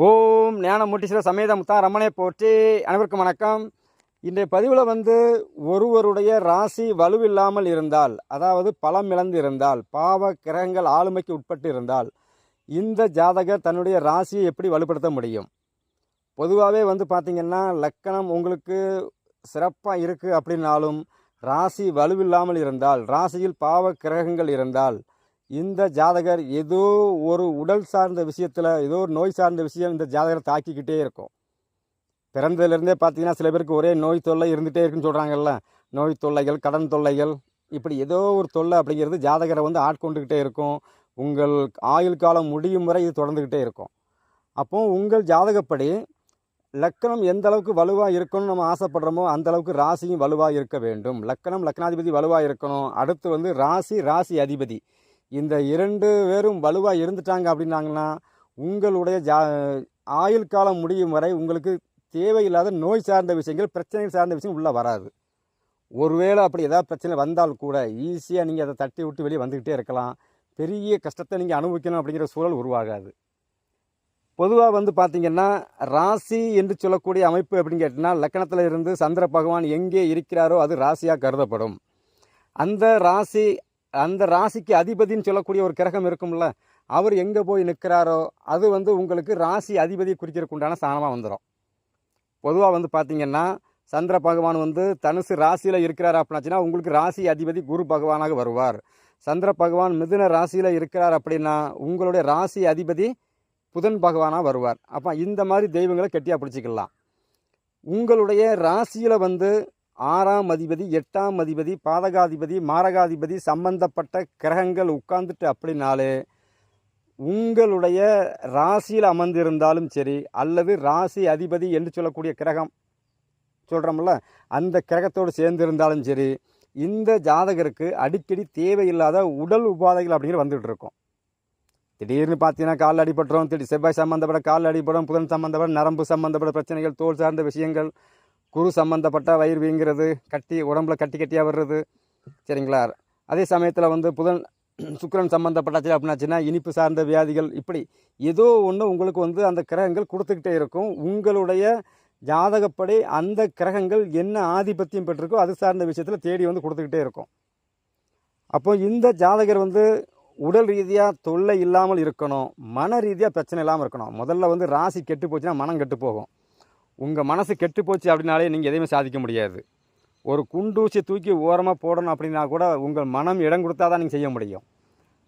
ஓம் ஞானமூர்த்தீஸ்வர சமேத முத்தா ரமணை போற்றி. அனைவருக்கும் வணக்கம். இன்றைய பதிவில் ஒருவருடைய ராசி வலுவில்லாமல் இருந்தால், அதாவது பலம் இழந்து இருந்தால், பாவ கிரகங்கள் ஆளுமைக்கு உட்பட்டு இருந்தால், இந்த ஜாதகர் தன்னுடைய ராசியை எப்படி வலுப்படுத்த முடியும்? பொதுவாகவே பார்த்திங்கன்னா, லக்கணம் உங்களுக்கு சிறப்பாக இருக்குது அப்படின்னாலும், ராசி வலுவில்லாமல் இருந்தால், ராசியில் பாவ கிரகங்கள் இருந்தால், இந்த ஜாதகர் ஏதோ ஒரு உடல் சார்ந்த விஷயத்தில், ஏதோ ஒரு நோய் சார்ந்த விஷயம் இந்த ஜாதகரை தாக்கிக்கிட்டே இருக்கும். பிறந்ததுலேருந்தே பார்த்தீங்கன்னா சில பேருக்கு ஒரே நோய் தொல்லை இருந்துகிட்டே இருக்குன்னு சொல்கிறாங்கல்ல. நோய் தொல்லைகள், கடன் தொல்லைகள், இப்படி ஏதோ ஒரு தொல்லை அப்படிங்கிறது ஜாதகரை ஆட்கொண்டுக்கிட்டே இருக்கும். உங்கள் ஆயுள் காலம் முடியும் வரை இது தொடர்ந்துக்கிட்டே இருக்கும். அப்போ உங்கள் ஜாதகப்படி லக்கணம் எந்த அளவுக்கு வலுவாக இருக்கணும்னு நம்ம ஆசைப்படுறோமோ அந்த அளவுக்கு ராசியும் வலுவாக இருக்க வேண்டும். லக்கணம் லக்னாதிபதி வலுவாக இருக்கணும். அடுத்து ராசி அதிபதி, இந்த இரண்டு பேரும் வலுவாக இருந்துட்டாங்க அப்படின்னாங்கன்னா உங்களுடைய ஆயுள் காலம் முடியும் வரை உங்களுக்கு தேவையில்லாத நோய் சார்ந்த விஷயங்கள், பிரச்சனைகள் சார்ந்த விஷயம் உள்ளே வராது. ஒருவேளை அப்படி ஏதாவது பிரச்சனை வந்தால் கூட ஈஸியாக நீங்கள் அதை தட்டி விட்டு வெளியே வந்துக்கிட்டே இருக்கலாம். பெரிய கஷ்டத்தை நீங்கள் அனுபவிக்கணும் அப்படிங்கிற சூழல் உருவாகாது. பொதுவாக பார்த்திங்கன்னா, ராசி என்று சொல்லக்கூடிய அமைப்பு அப்படின்னு கேட்டிங்கன்னா, லக்கணத்தில் இருந்து சந்திர பகவான் எங்கே இருக்கிறாரோ அது ராசியாக கருதப்படும். அந்த ராசிக்கு அதிபதின்னு சொல்லக்கூடிய ஒரு கிரகம் இருக்கும்ல, அவர் எங்கே போய் நிற்கிறாரோ அது உங்களுக்கு ராசி அதிபதி குறிக்கிறதுக்கு உண்டான ஸ்தானமாக வந்துடும். பொதுவாக பார்த்திங்கன்னா, சந்திர பகவான் தனுசு ராசியில் இருக்கிறார் அப்படின்னாச்சுன்னா உங்களுக்கு ராசி அதிபதி குரு பகவானாக வருவார். சந்திர பகவான் மிதுன ராசியில் இருக்கிறார் அப்படின்னா உங்களுடைய ராசி அதிபதி புதன் பகவானாக வருவார். அப்போ இந்த மாதிரி தெய்வங்களை கெட்டியாக பிடிச்சிக்கலாம். உங்களுடைய ராசியில் 6ஆம் அதிபதி, 8ஆம் அதிபதி, பாதகாதிபதி, மாரகாதிபதி சம்பந்தப்பட்ட கிரகங்கள் உட்கார்ந்துட்டு அப்படின்னாலே உங்களுடைய ராசியில் அமர்ந்திருந்தாலும் சரி, அல்லது ராசி அதிபதி என்று சொல்லக்கூடிய கிரகம் சொல்கிறோம்ல, அந்த கிரகத்தோடு சேர்ந்திருந்தாலும் சரி, இந்த ஜாதகருக்கு அடிக்கடி தேவையில்லாத உடல் உபாதைகள் அப்படிங்கிற வந்துகிட்டு இருக்கும். திடீர்னு பார்த்தீங்கன்னா காலில் அடிபட்டுரும், செவ்வாய் சம்மந்தப்பட்ட காலில் அடிபடும், புதன் சம்மந்தப்பட்ட நரம்பு சம்மந்தப்பட்ட பிரச்சனைகள், தோல் சார்ந்த விஷயங்கள், குரு சம்மந்தப்பட்ட வயிறு வீங்கிறது, உடம்புல கட்டியாக வர்றது, சரிங்களா. அதே சமயத்தில் புதன் சுக்கிரன் சம்மந்தப்பட்டாச்சு அப்படின்னாச்சுன்னா இனிப்பு சார்ந்த வியாதிகள், இப்படி ஏதோ ஒன்று உங்களுக்கு அந்த கிரகங்கள் கொடுத்துக்கிட்டே இருக்கும். உங்களுடைய ஜாதகப்படி அந்த கிரகங்கள் என்ன ஆதிபத்தியம் பெற்றிருக்கோ அது சார்ந்த விஷயத்தில் தேடி கொடுத்துக்கிட்டே இருக்கும். அப்போ இந்த ஜாதகர் உடல் ரீதியாக தொல்லை இல்லாமல் இருக்கணும், மன ரீதியாக பிரச்சனை இல்லாமல் இருக்கணும். முதல்ல ராசி கெட்டு போச்சுன்னா மனம் கெட்டு போகும். உங்கள் மனசு கெட்டு போச்சு அப்படின்னாலே நீங்கள் எதையுமே சாதிக்க முடியாது. ஒரு குண்டூசியை தூக்கி ஓரமாக போடணும் அப்படின்னா கூட உங்கள் மனம் இடம் கொடுத்தா தான் நீங்கள் செய்ய முடியும்.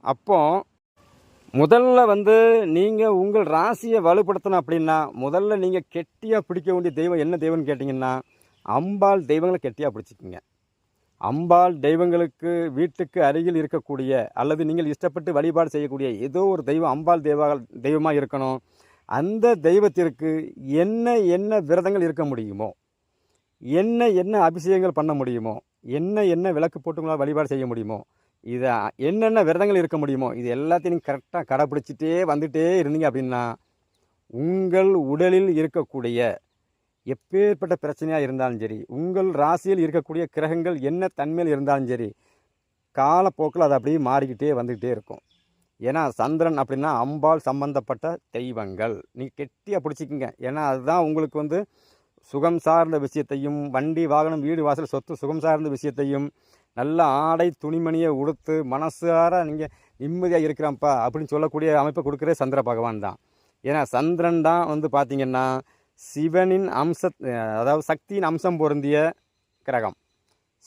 அப்போது முதல்ல நீங்கள் உங்கள் ராசியை வலுப்படுத்தணும் அப்படின்னா முதல்ல நீங்கள் கெட்டியாக பிடிக்க வேண்டிய தெய்வம் என்ன தெய்வம்னு கேட்டிங்கன்னா, அம்பாள் தெய்வங்களை கெட்டியாக பிடிச்சிக்கிங்க. அம்பாள் தெய்வங்களுக்கு வீட்டுக்கு அருகில் இருக்கக்கூடிய அல்லது நீங்கள் இஷ்டப்பட்டு வழிபாடு செய்யக்கூடிய ஏதோ ஒரு தெய்வம் அம்பாள் தெய்வமாக இருக்கணும். அந்த தெய்வத்திற்கு என்ன விரதங்கள் இருக்க முடியுமோ, என்ன அபிஷேகங்கள் பண்ண முடியுமோ, என்ன விளக்கு போட்டு வழிபாடு செய்ய முடியுமோ, இதை என்னென்ன விரதங்கள் இருக்க முடியுமோ இது எல்லாத்தையும் நீங்கள் கரெக்டாக கடைப்பிடிச்சிட்டே வந்துட்டே இருந்தீங்க அப்படின்னா உங்கள் உடலில் இருக்கக்கூடிய எப்பேற்பட்ட பிரச்சனையாக இருந்தாலும் சரி, உங்கள் ராசியில் இருக்கக்கூடிய கிரகங்கள் என்ன தன்மையில் இருந்தாலும் சரி, காலப்போக்கில் அது அப்படியே மாறிக்கிட்டே வந்துக்கிட்டே இருக்கும். ஏன்னா சந்திரன் அப்படின்னா அம்பாள் சம்பந்தப்பட்ட தெய்வங்கள் நீங்கள் கெட்டியாக பிடிச்சிக்கிங்க. ஏன்னா அதுதான் உங்களுக்கு சுகம் சார்ந்த விஷயத்தையும், வண்டி வாகனம் வீடு வாசல் சொத்து சுகம் சார்ந்த விஷயத்தையும், நல்ல ஆடை துணிமணியை உடுத்து மனசார நீங்கள் நிம்மதியாக இருக்கிறான்ப்பா அப்படின்னு சொல்லக்கூடிய அமைப்பை கொடுக்குறே சந்திர பகவான் தான். ஏன்னா சந்திரன் தான் பார்த்திங்கன்னா சிவனின் அதாவது சக்தியின் அம்சம் பொருந்திய கிரகம்.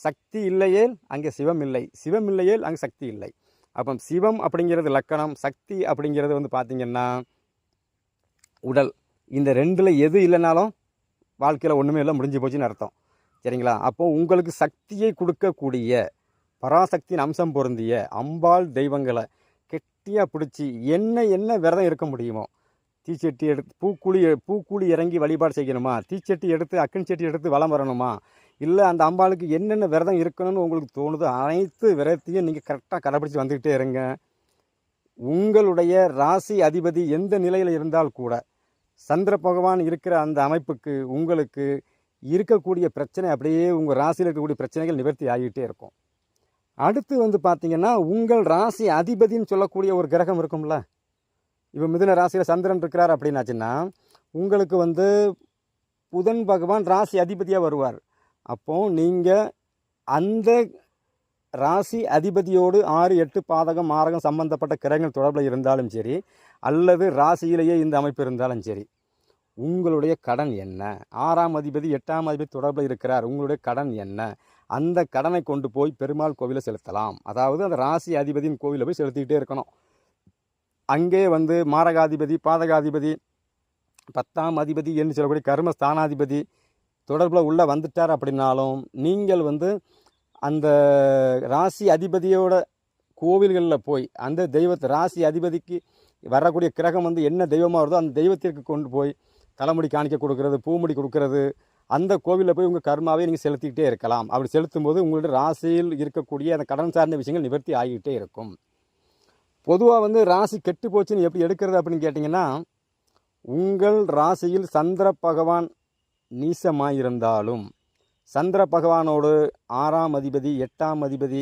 சக்தி இல்லையேல் அங்கே சிவம் இல்லை, சிவம் இல்லையேல் அங்கே சக்தி இல்லை. அப்போ சிவம் அப்படிங்கிறது லக்கணம், சக்தி அப்படிங்கிறது பார்த்திங்கன்னா உடல். இந்த ரெண்டில் எது இல்லைனாலும் வாழ்க்கையில் ஒன்றுமே இல்லை, முடிஞ்சு போச்சுன்னு அர்த்தம், சரிங்களா. அப்போது உங்களுக்கு சக்தியை கொடுக்கக்கூடிய பராசக்தியின் அம்சம் பொருந்திய அம்பாள் தெய்வங்களை கெட்டியாக பிடிச்சி என்ன விரதம் இருக்க முடியுமோ, தீச்சட்டி எடுத்து பூக்கூலி இறங்கி வழிபாடு செய்யணுமா, தீச்சட்டி எடுத்து அக்கன் சட்டி எடுத்து வலம் வரணுமா, இல்லை அந்த அம்பாளுக்கு என்னென்ன விரதம் இருக்கணும்னு உங்களுக்கு தோணுதோ அனைத்து விரதத்தையும் நீங்கள் கரெக்டாக கடைப்பிடிச்சி வந்துக்கிட்டே இருங்க. உங்களுடைய ராசி அதிபதி எந்த நிலையில் இருந்தால் கூட சந்திர பகவான் இருக்கிற அந்த அமைப்புக்கு உங்களுக்கு இருக்கக்கூடிய பிரச்சனை அப்படியே உங்கள் ராசியில் இருக்கக்கூடிய பிரச்சனைகள் நிவர்த்தி ஆகிட்டே இருக்கும். அடுத்து பார்த்திங்கன்னா உங்கள் ராசி அதிபதின்னு சொல்லக்கூடிய ஒரு கிரகம் இருக்கும்ல, இப்போ மிதுன ராசியில் சந்திரன் இருக்கிறார் அப்படின்னாச்சுன்னா உங்களுக்கு வந்து புதன் பகவான் ராசி அதிபதியாக வருவார். அப்போது நீங்கள் அந்த ராசி அதிபதியோடு 6, 8 பாதகம் மாரகம் சம்பந்தப்பட்ட கிரகங்கள் தொடர்பில் இருந்தாலும் சரி, அல்லது ராசியிலேயே இந்த அமைப்பு இருந்தாலும் சரி, உங்களுடைய கடன் என்ன, 6ஆம் அதிபதி 8ஆம் அதிபதி தொடர்பில் இருக்கிறார், உங்களுடைய கடன் என்ன, அந்த கடனை கொண்டு போய் பெருமாள் கோவிலில் செலுத்தலாம். அதாவது அந்த ராசி அதிபதியின் கோவிலில் போய் செலுத்திக்கிட்டே இருக்கணும். அங்கே வந்து மாரகாதிபதி, பாதகாதிபதி, 10ஆம் அதிபதி என்று சொல்லக்கூடிய கர்மஸ்தானாதிபதி தொடர்பில் உள்ளே வந்துட்டார் அப்படின்னாலும் நீங்கள் வந்து அந்த ராசி அதிபதியோட கோவில்களில் போய் அந்த தெய்வத்தை ராசி அதிபதிக்கு வரக்கூடிய கிரகம் வந்து என்ன தெய்வமாக வருதோ அந்த தெய்வத்திற்கு கொண்டு போய் தலைமுடி காணிக்க கொடுக்கறது, பூமுடி கொடுக்கறது, அந்த கோவிலில் போய் உங்கள் கர்மாவை நீங்கள் செலுத்திக்கிட்டே இருக்கலாம். அப்படி செலுத்தும் போது உங்களுடைய ராசியில் இருக்கக்கூடிய அந்த கடன் சார்ந்த விஷயங்கள் நிவர்த்தி ஆகிக்கிட்டே இருக்கும். பொதுவாக வந்து ராசி கெட்டு போச்சுன்னு எப்படி எடுக்கிறது அப்படின்னு கேட்டிங்கன்னா, உங்கள் ராசியில் சந்திர பகவான் நீசமாக இருந்தாலும், சந்திர பகவானோடு 6ஆம் அதிபதி 8ஆம் அதிபதி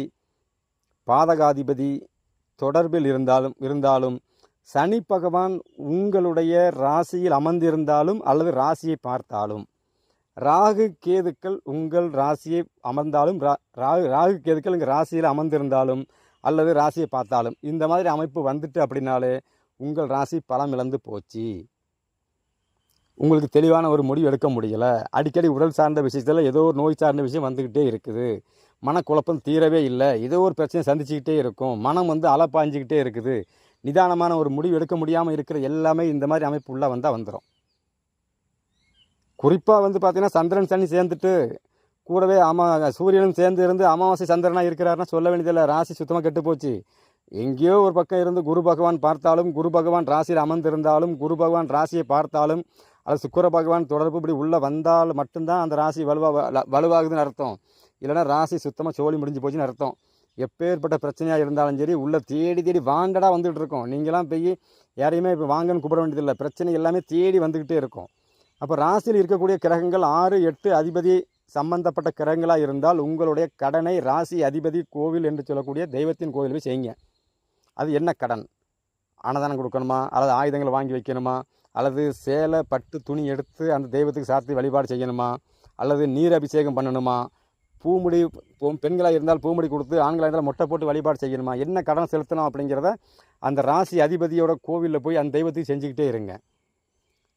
பாதகாதிபதி தொடர்பில் இருந்தாலும் சனி பகவான் உங்களுடைய ராசியில் அமர்ந்திருந்தாலும் அல்லது ராசியை பார்த்தாலும், ராகு கேதுக்கள் உங்கள் ராசியை அமர்ந்தாலும், ராகு கேதுக்கள் இங்கே ராசியில் அமர்ந்திருந்தாலும் அல்லது ராசியை பார்த்தாலும், இந்த மாதிரி அமைப்பு வந்துட்டு அப்படின்னாலே உங்கள் ராசி பலம் இழந்து போச்சு. உங்களுக்கு தெளிவான ஒரு முடிவு எடுக்க முடியலை. அடிக்கடி உடல் சார்ந்த விஷயத்தில் ஏதோ ஒரு நோய் சார்ந்த விஷயம் வந்துக்கிட்டே இருக்குது. மனக்குழப்பம் தீரவே இல்லை. ஏதோ ஒரு பிரச்சனை சந்திச்சுக்கிட்டே இருக்கும். மனம் வந்து அலப்பாஞ்சிக்கிட்டே இருக்குது. நிதானமான ஒரு முடிவு எடுக்க முடியாமல் இருக்கிற எல்லாமே இந்த மாதிரி அமைப்பு உள்ளே வந்தால் வந்துடும். குறிப்பாக வந்து பார்த்திங்கன்னா சந்திரன் சனி சேர்ந்துட்டு கூடவே சூரியனும் சேர்ந்து இருந்து அமாவாசை சந்திரனாக இருக்கிறாருன்னா சொல்ல வேண்டியதில்லை. ராசி சுத்தமாக கெட்டு போச்சு. எங்கேயோ ஒரு பக்கம் இருந்து குரு பகவான் பார்த்தாலும், குரு பகவான் ராசியில் அமர்ந்திருந்தாலும், குரு பகவான் ராசியை பார்த்தாலும், அது சுக்கிர பகவான் தொடர்பு இப்படி உள்ளே வந்தால் மட்டும்தான் அந்த ராசி வலுவாகுதுன்னு அர்த்தம். இல்லைனா ராசி சுத்தமாக சோழி முடிஞ்சு போச்சுன்னு அர்த்தம். எப்பேற்பட்ட பிரச்சனையாக இருந்தாலும் சரி உள்ளே தேடி தேடி வாங்கடா வந்துகிட்டு இருக்கோம். நீங்களாம் போய் யாரையுமே இப்போ வாங்கன்னு கூப்பிட வேண்டியதில்லை. பிரச்சனை எல்லாமே தேடி வந்துக்கிட்டே இருக்கும். அப்போ ராசியில் இருக்கக்கூடிய கிரகங்கள் 6, 8 அதிபதி சம்பந்தப்பட்ட கிரகங்களாக இருந்தால் உங்களுடைய கடனை ராசி அதிபதி கோவில் என்று சொல்லக்கூடிய தெய்வத்தின் கோவில் போய் செய்யுங்க. அது என்ன கடன்? அன்னதானம் கொடுக்கணுமா, அல்லது ஆயுதங்களை வாங்கி வைக்கணுமா, அல்லது சேலை பட்டு துணி எடுத்து அந்த தெய்வத்துக்கு சாத்தி வழிபாடு செய்யணுமா, அல்லது நீர் அபிஷேகம் பண்ணணுமா, பூமுடி பெண்களாக இருந்தால் பூமுடி கொடுத்து, ஆண்களாக இருந்தால் மொட்டை போட்டு வழிபாடு செய்யணுமா, என்ன கடன் செலுத்தணும் அப்படிங்கிறத அந்த ராசி அதிபதியோட கோவிலில் போய் அந்த தெய்வத்துக்கு செஞ்சுக்கிட்டே இருங்க.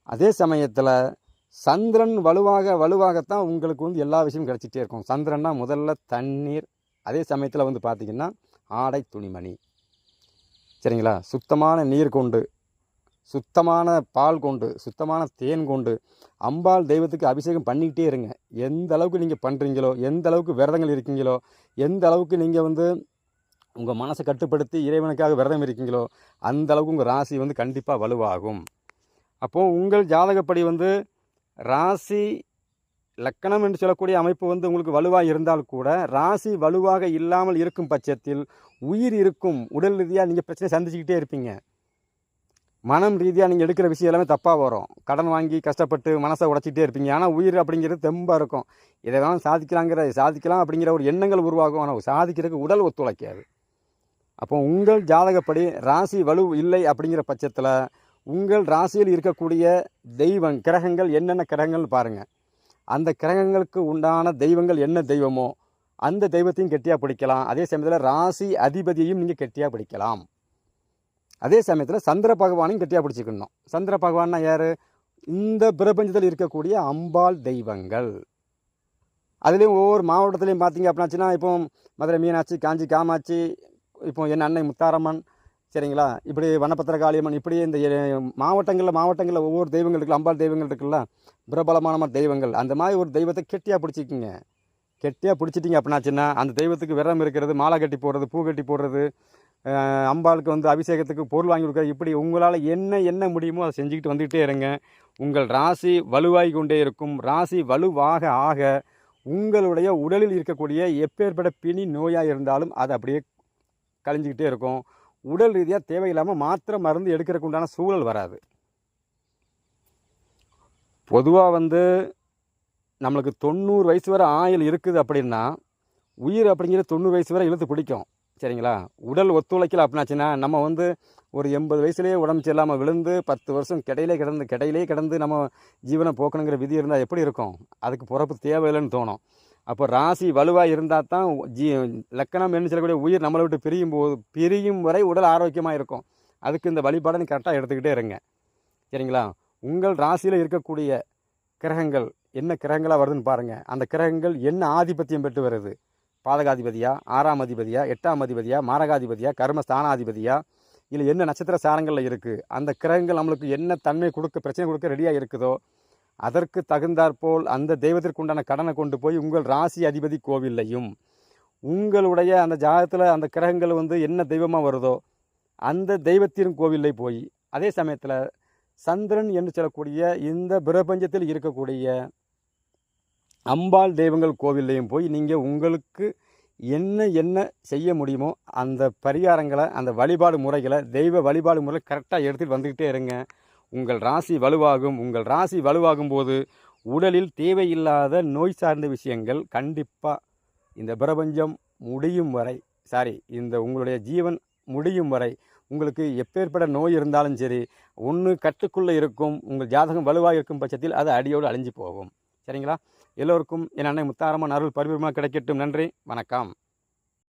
அதே சமயத்தில் சந்திரன் வலுவாகத்தான் உங்களுக்கு வந்து எல்லா விஷயமும் கிடச்சிட்டே இருக்கும். சந்திரன்னா முதல்ல தண்ணீர், அதே சமயத்தில் வந்து பார்த்திங்கன்னா ஆடை துணிமணி, சரிங்களா, சுத்தமான நீர் கொண்டு, சுத்தமான பால் கொண்டு, சுத்தமான தேன் கொண்டு அம்பாள் தெய்வத்துக்கு அபிஷேகம் பண்ணிக்கிட்டே இருங்க. எந்த அளவுக்கு நீங்கள் பண்ணுறீங்களோ, எந்த அளவுக்கு விரதங்கள் இருக்கீங்களோ, எந்த அளவுக்கு நீங்கள் வந்து உங்கள் மனசை கட்டுப்படுத்தி இறைவனுக்காக விரதம் இருக்கீங்களோ, அந்த அளவுக்கு உங்கள் ராசி வந்து கண்டிப்பாக வலுவாகும். அப்போது உங்கள் ஜாதகப்படி வந்து ராசி லக்கணம் என்று சொல்லக்கூடிய அமைப்பு வந்து உங்களுக்கு வலுவாக இருந்தால் கூட, ராசி வலுவாக இல்லாமல் இருக்கும் பட்சத்தில் உயிர் இருக்கும். உடல் ரீதியாக நீங்கள் பிரச்சனை சந்திச்சுக்கிட்டே இருப்பீங்க. மனம் ரீதியாக நீங்கள் எடுக்கிற விஷயம் எல்லாமே தப்பாக வரும். கடன் வாங்கி கஷ்டப்பட்டு மனசை உடைச்சிட்டே இருப்பீங்க. ஆனால் உயிர் அப்படிங்கிறது தெம்பாக இருக்கும். இதை வேணாலும் சாதிக்கலாம் அப்படிங்கிற ஒரு எண்ணங்கள் உருவாகும். ஆனால் சாதிக்கிறதுக்கு உடல் ஒத்துழைக்காது. அப்போ உங்கள் ஜாதகப்படி ராசி வலு இல்லை அப்படிங்கிற பட்சத்தில் உங்கள் ராசியில் இருக்கக்கூடிய கிரகங்கள் என்னென்ன கிரகங்கள்னு பாருங்கள். அந்த கிரகங்களுக்கு உண்டான தெய்வங்கள் என்ன தெய்வமோ அந்த தெய்வத்தையும் கெட்டியாக பிடிக்கலாம். அதே சமயத்தில் ராசி அதிபதியையும் நீங்கள் கெட்டியாக பிடிக்கலாம். அதே சமயத்தில் சந்திர பகவானையும் கெட்டியாக பிடிச்சிக்கணும். சந்திர பகவான்னா யார்? இந்த பிரபஞ்சத்தில் இருக்கக்கூடிய அம்பாள் தெய்வங்கள். அதுலேயும் ஒவ்வொரு மாவட்டத்துலேயும் பார்த்தீங்க அப்படின்னாச்சுன்னா, இப்போ மதுரை மீனாட்சி, காஞ்சி காமாட்சி, இப்போ என் அன்னை முத்தாரம்மன், சரிங்களா, இப்படி வனபத்திர காளியம்மன், இப்படி இந்த மாவட்டங்களில் ஒவ்வொரு தெய்வங்கள் இருக்குல்ல, அம்பாள் தெய்வங்கள் இருக்குல்ல, பிரபலமான தெய்வங்கள். அந்த மாதிரி ஒரு தெய்வத்தை கெட்டியாக பிடிச்சிக்கிங்க. கெட்டியாக பிடிச்சிட்டிங்க அப்படின்னாச்சுன்னா அந்த தெய்வத்துக்கு விரதம் இருக்கிறது, மாலை கட்டி போடுறது, பூ கட்டி போடுறது, அம்பாளுக்கு வந்து அபிஷேகத்துக்கு பொருள் வாங்கி கொடுக்குறது, இப்படி உங்களால் என்ன முடியுமோ அதை செஞ்சுக்கிட்டு வந்துக்கிட்டே இருங்க. உங்கள் ராசி வலுவாகி கொண்டே இருக்கும். ராசி வலுவாக ஆக உங்களுடைய உடலில் இருக்கக்கூடிய எப்பேற்பட்ட பிணி நோயாக இருந்தாலும் அது அப்படியே கழிஞ்சிக்கிட்டே இருக்கும். உடல் ரீதியாக தேவையில்லாமல் மாத்திரை மருந்து எடுக்கிறதுக்கு உண்டான சூழல் வராது. பொதுவாக வந்து நம்மளுக்கு 90 வயசு வரை ஆயுள் இருக்குது அப்படின்னா, உயிர் அப்படிங்கிறது 90 வயசு வரை இழுத்து பிடிக்கும். சரிங்களா? உடல் ஒத்துழைக்கல அப்படின்னாச்சுன்னா, நம்ம வந்து ஒரு 80 வயசுலேயே உடம்பு சரியில்லாமல் விழுந்து 10 வருஷம் கிடையிலே கிடந்து நம்ம ஜீவனை போக்கணுங்கிற விதி இருந்தால் எப்படி இருக்கும்? அதுக்கு பொறப்பு தேவையில்லைன்னு தோணும். அப்போ ராசி வலுவாக இருந்தால் தான் லக்கணம் என்று சொல்லக்கூடிய உயிர் நம்மளை விட்டு பிரியும் வரை உடல் ஆரோக்கியமாக இருக்கும். அதுக்கு இந்த வழிபாடை நீ கரெக்டாக எடுத்துக்கிட்டே இருங்க. சரிங்களா? உங்கள் ராசியில் இருக்கக்கூடிய கிரகங்கள் என்ன கிரகங்களாக வருதுன்னு பாருங்கள். அந்த கிரகங்கள் என்ன ஆதிபத்தியம் பெற்று வருது? பாதகாதிபதியா, 6ஆம் அதிபதியா, 8ஆம் அதிபதியா, மாரகாதிபதியா, கர்மஸ்தானாதிபதியா, இல்லை என்ன நட்சத்திர சாரங்களில் இருக்குது? அந்த கிரகங்கள் நம்மளுக்கு என்ன தன்மை கொடுக்க, பிரச்சனை கொடுக்க ரெடியாக இருக்குதோ அதற்கு தகுந்தாற்போல் அந்த தெய்வத்திற்கு உண்டான கடனை கொண்டு போய் உங்கள் ராசி அதிபதி கோவில்லையும், உங்களுடைய அந்த ஜாதகத்தில் அந்த கிரகங்கள் வந்து என்ன தெய்வமாக வருதோ அந்த தெய்வத்தின் கோவிலை போய், அதே சமயத்தில் சந்திரன் என்று சொல்லக்கூடிய இந்த பிரபஞ்சத்தில் இருக்கக்கூடிய அம்பாள் தெய்வங்கள் கோவில்லையும் போய் நீங்கள் உங்களுக்கு என்ன செய்ய முடியுமோ அந்த பரிகாரங்களை, அந்த வழிபாடு முறைகளை, தெய்வ வழிபாடு முறை கரெக்டாக எடுத்துகிட்டு வந்துக்கிட்டே இருங்க. உங்கள் ராசி வலுவாகும். உங்கள் ராசி வலுவாகும் போது உடலில் தேவையில்லாத நோய் சார்ந்த விஷயங்கள் கண்டிப்பாக இந்த பிரபஞ்சம் முடியும் வரை, இந்த உங்களுடைய ஜீவன் முடியும் வரை உங்களுக்கு எப்பேற்பட்ட நோய் இருந்தாலும் சரி, ஒன்று கட்டுக்குள்ளே இருக்கும். உங்கள் ஜாதகம் வலுவாக இருக்கும் பட்சத்தில் அது அடியோடு அழிஞ்சு போகும். சரிங்களா? எல்லோருக்கும் என் அன்னை முத்தாரம்மன் அருள் பரிபூர்ணமாக கிடைக்கட்டும். நன்றி, வணக்கம்.